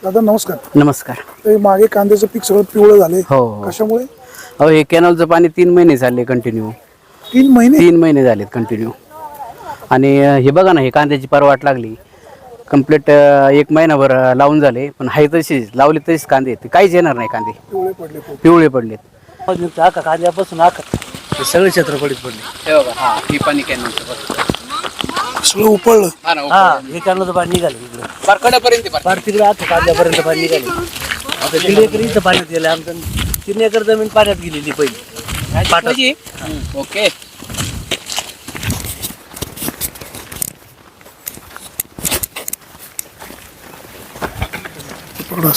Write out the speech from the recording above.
दादा नमस्कार. नमस्कार. ते मागे कांद्याचं पीक सगळं पिवळं झाले. हो हो. कशामुळे? अहो हे कॅनलचं पाणी 3 महिने झाले कंटिन्यू. 3 महिने? 3 महिने झालेत कंटिन्यू. आणि हे बघा ना, हे कांद्याची परवाट लागली कंप्लीट. 1 महिनाभर लावून झाले, पण हाय तशीच लावली तशीच कांदे आहेत. काहीच येणार नाही कांदे, पिवळे पडले खूप. पिवळे पडलेत. आका कांद्यापासून आका हे सगळे क्षेत्र पडीत पडले. हे बघा, हा ही पाणी कॅनलचं सगळं उपळलं. हा हे कॅनलचं पाणी निघालं इकडे बारकड्यापर्यंत फार तिकडे आका कांद्यापर्यंत पाणी निघाले. आता 1.5 एकर इथं पाण्यात गेलं. आमचं 3 एकर जमीन पाण्यात गेलेली पहिली पाटाची. ओके. पकडा.